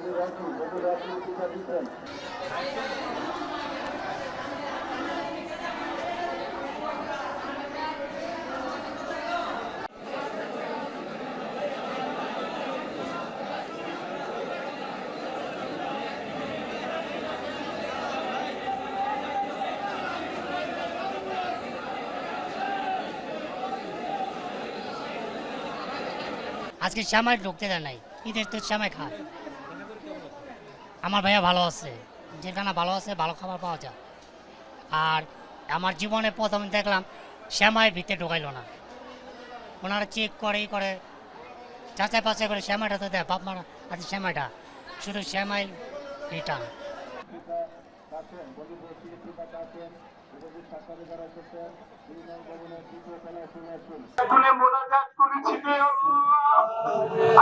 আজকে শ্যামাই ঢুকতে দেয় নাই, ঈদের তো শ্যামাই খায়। আমার ভাইয়া ভালো আছে, যেখানে ভালো আছে ভালো খাবার পাওয়া যায়। আর আমার জীবনে প্রথম দেখলাম শ্যামাই ভিতরে ঢোকাইল না, ওনারা চেক করেই করে যাচাই বাছাই করে শ্যামাইটা তো দেয়, বাপ মারা আছে শ্যামাইটা, শুধু শ্যামাই রিটার্ন।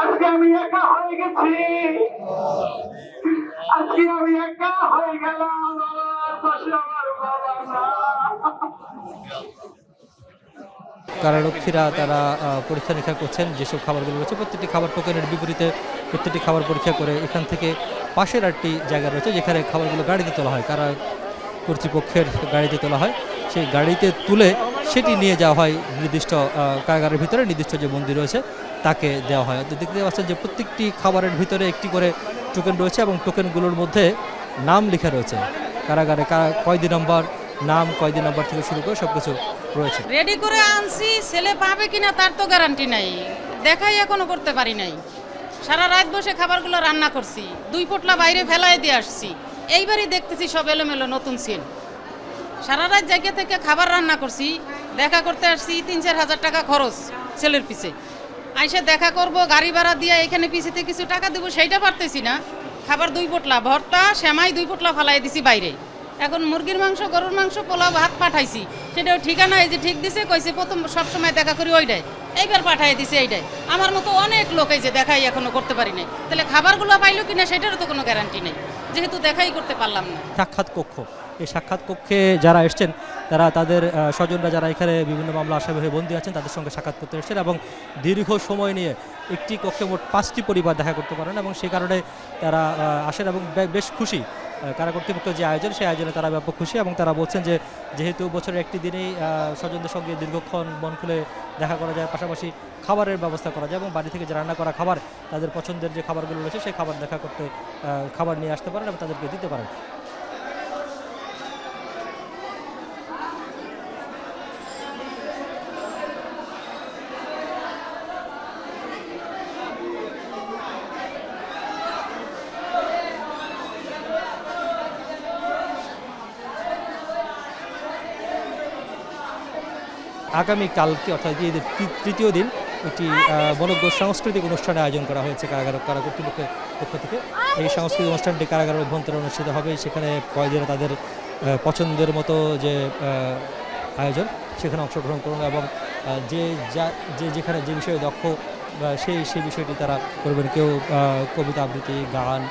আজকে আমি একা হয়ে গেছি, আজকে আমি একা হয়ে গেলাম, পাশে আমার বাবা না। কারারক্ষীরা তারা পরীক্ষা নিরীক্ষা করছেন যেসব খাবারগুলো রয়েছে, প্রত্যেকটি খাবার টোকেনের বিপরীতে প্রত্যেকটি খাবার পরীক্ষা করে এখান থেকে পাশের আরেকটি জায়গা রয়েছে যেখানে খাবারগুলো গাড়িতে তোলা হয়, কারা কর্তৃপক্ষের গাড়িতে তোলা হয়, সেই গাড়িতে তুলে সেটি নিয়ে যাওয়া হয় নির্দিষ্ট কারাগারের ভিতরে, নির্দিষ্ট যে মন্দির রয়েছে তাকে দেওয়া হয়। দেখতে পাচ্ছেন যে প্রত্যেকটি খাবারের ভিতরে একটি করে টোকেন রয়েছে এবং টোকেনগুলোর মধ্যে নাম লেখা রয়েছে, কারাগারে কয়দিন নম্বর নাম, কয়দিন নম্বর থেকে শুরু করে সবকিছু রয়েছে। রেডি করে আনছি, ছেলে পাবে কিনা তার তো গ্যারান্টি নাই, দেখাই এখনো করতে পারি নাই। সারা রাত বসে খাবারগুলো রান্না করছি, 2 পোটলা বাইরে ফেলাই দিয়ে আসছি, এইবারই দেখতেছি সব এলোমেলো নতুন সিন। সারা রাত জায়গা থেকে খাবার রান্না করছি, দেখা করতে আসছি, 3-4 হাজার টাকা খরচ ছেলের পিছে। আইসে দেখা করব, গাড়ি ভাড়া দিয়ে এখানে পিছিতে কিছু টাকা দেবো, সেইটা পারতেছি না। খাবার 2 পোটলা ভর্তা, শ্যামাই 2 পোটলা ফালাই দিছি বাইরে। এখন মুরগির মাংস, গরুর মাংস, পোলাও, ভাত পাঠাইছি, সেটাও ঠিকানা এই যে ঠিক দিছে, কইছে প্রথম সবসময় দেখা করি ওইটাই, এইবার পাঠাই দিছে এইটাই। আমার মতো অনেক লোক এই যে দেখাই এখনো করতে পারি নাই, তাহলে খাবারগুলো পাইলো কিনা সেটারও তো কোনো গ্যারান্টি নেই, যেহেতু দেখাই করতে পারলাম না। সাক্ষাৎ কক্ষ, এই সাক্ষাৎ কক্ষে যারা এসছেন তারা তাদের স্বজনরা যারা এখানে বিভিন্ন মামলা আসামি হয়ে বন্দী আছেন তাদের সঙ্গে সাক্ষাৎ করতে এসেছেন এবং দীর্ঘ সময় নিয়ে একটি কক্ষে মোট 5টি পরিবার দেখা করতে পারেন এবং সেই কারণে তারা আসেন এবং বেশ খুশি। কারা কর্তৃপক্ষ যে আয়োজন, সেই আয়োজনে তারা ব্যাপক খুশি এবং তারা বলছেন যে যেহেতু বছরের একটি দিনেই স্বজনদের সঙ্গে দীর্ঘক্ষণ মন খুলে দেখা করা যায়, পাশাপাশি খাবারের ব্যবস্থা করা যায় এবং বাড়ি থেকে যে রান্না করা খাবার, তাদের পছন্দের যে খাবারগুলো রয়েছে সেই খাবার দেখা করতে খাবার নিয়ে আসতে পারেন এবং তাদেরকে দিতে পারেন। আগামীকালকে অর্থাৎ ঈদের তৃতীয় দিন একটি মনোজ্ঞ সাংস্কৃতিক অনুষ্ঠানের আয়োজন করা হয়েছে কারা কর্তৃপক্ষের পক্ষ থেকে। এই সাংস্কৃতিক অনুষ্ঠানটি কারাগারের অভ্যন্তরে অনুষ্ঠিত হবে। সেখানে কয়েকদিনে তাদের পছন্দের মতো যে আয়োজন সেখানে অংশগ্রহণ করুন এবং যেখানে যে বিষয়ে দক্ষ সেই বিষয়টি তারা করবেন। কেউ কবিতা আবৃত্তি, গান,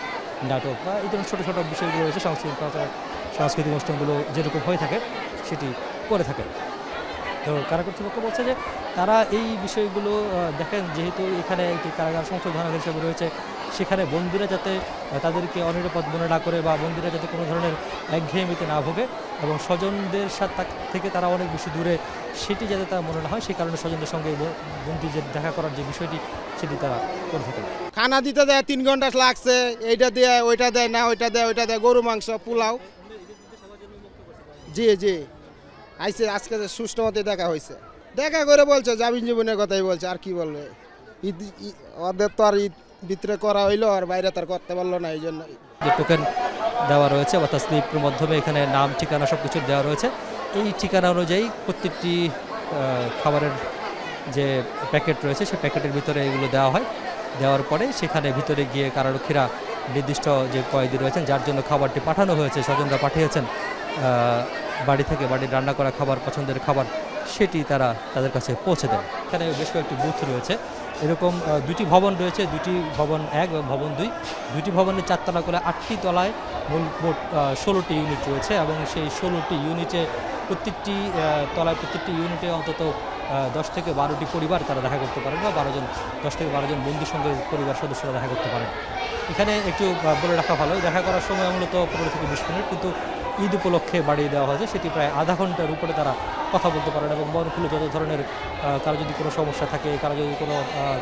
নাটক বা এই ধরনের ছোটো ছোটো বিষয়গুলো রয়েছে, সাংস্কৃতিক অনুষ্ঠানগুলো যেরকম হয়ে থাকে সেটি করে থাকে। তো কারা কর্তৃপক্ষ বলছে যে তারা এই বিষয়গুলো দেখেন, যেহেতু এখানে একটি কারাগার সংশোধনাগার হিসেবে রয়েছে, সেখানে বন্দীরা যাতে তাদেরকে অনিরাপদ মনে না করে বা বন্দীরা যাতে কোনো ধরনের একঘেয়েমিতে না ভোগে এবং স্বজনদের সাথে থেকে তারা অনেক বেশি দূরে, সেটি যাতে তারা মনে না হয়, সেই কারণে স্বজনদের সঙ্গে বন্দী যে দেখা করার যে বিষয়টি সেটি তারা করে থাকে। খানা দিতে দেয় 3 ঘন্টা লাগছে, এইটা দেয় ওইটা দেয় না, ওইটা দেয় গরু মাংস, পোলাও। জি জি আইসে, আজকে সুষ্ঠু মতে দেখা হয়েছে, দেখা করে বলছে জামিন জীবনের কথাই বলছে, আর কি বলবে। ওদের তো আর ঈদ ভিতরে করা হইলো, আর বাইরে তার করতে পারলো না, এই জন্য যে টোকেন দেওয়া রয়েছে অর্থাৎ স্লিপের মাধ্যমে এখানে নাম, ঠিকানা সব কিছু দেওয়া রয়েছে। এই ঠিকানা অনুযায়ী প্রত্যেকটি খাবারের যে প্যাকেট রয়েছে সেই প্যাকেটের ভিতরে এগুলো দেওয়া হয়। দেওয়ার পরে সেখানে ভিতরে গিয়ে কারারক্ষীরা নির্দিষ্ট যে কয়েদি রয়েছেন যার জন্য খাবারটি পাঠানো হয়েছে, স্বজনরা পাঠিয়েছেন বাড়ি থেকে, বাড়ির রান্না করা খাবার, পছন্দের খাবার, সেটি তারা তাদের কাছে পৌঁছে দেন। এখানে বেশ কয়েকটি বুথ রয়েছে, এরকম 2টি ভবন রয়েছে, 2টি ভবন 1 এবং ভবন 2। 2টি ভবনের 4 তলা করে 8টি তলায় মোট 16টি ইউনিট রয়েছে এবং সেই 16টি ইউনিটে প্রত্যেকটি তলায় প্রত্যেকটি ইউনিটে অন্তত 10 থেকে 12টি পরিবার তারা দেখা করতে পারেন বা 10 থেকে 12 জন বন্ধুর সঙ্গে পরিবার সদস্যরা দেখা করতে পারেন। এখানে একটু বলে রাখা ভালো, দেখা করার সময় মূলত 15 থেকে 20 মিনিট, কিন্তু ঈদ উপলক্ষে বাড়িয়ে দেওয়া হয়েছে, সেটি প্রায় আধা ঘন্টার উপরে তারা কথা বলতে পারেন এবং মন খুলে যত ধরনের কারো যদি কোনো সমস্যা থাকে, কারো যদি কোনো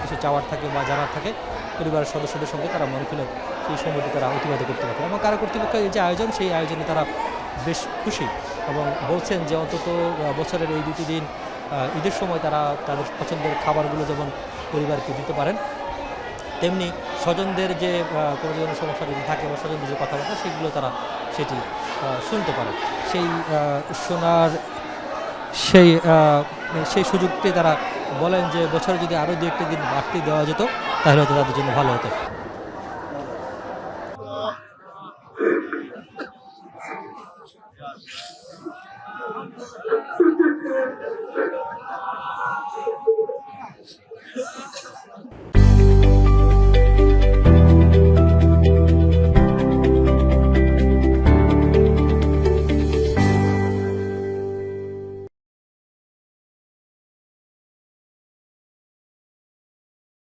কিছু চাওয়ার থাকে বা জানার থাকে, পরিবারের সদস্যদের সঙ্গে তারা মন খুলে সেই সময়টি তারা অতিবাহিত করতে পারে। এবং কারা কর্তৃপক্ষের এই যে আয়োজন, সেই আয়োজনে তারা বেশ খুশি এবং বলছেন যে অন্তত বছরের এই 2টি দিন ঈদের সময় তারা তাদের পছন্দের খাবারগুলো যেমন পরিবারকে দিতে পারেন, তেমনি স্বজনদের যে কোনো ধরনের সমস্যা যদি থাকে বা স্বজনদের যে কথাবার্তা সেগুলো তারা সেটি শুনতে পারে। সেই শোনার সেই সুযোগটি তারা বলেন যে বছরে যদি আরও 2-1 দিন বাড়তি দেওয়া যেত তাহলে হয়তো তাদের জন্য ভালো হতো।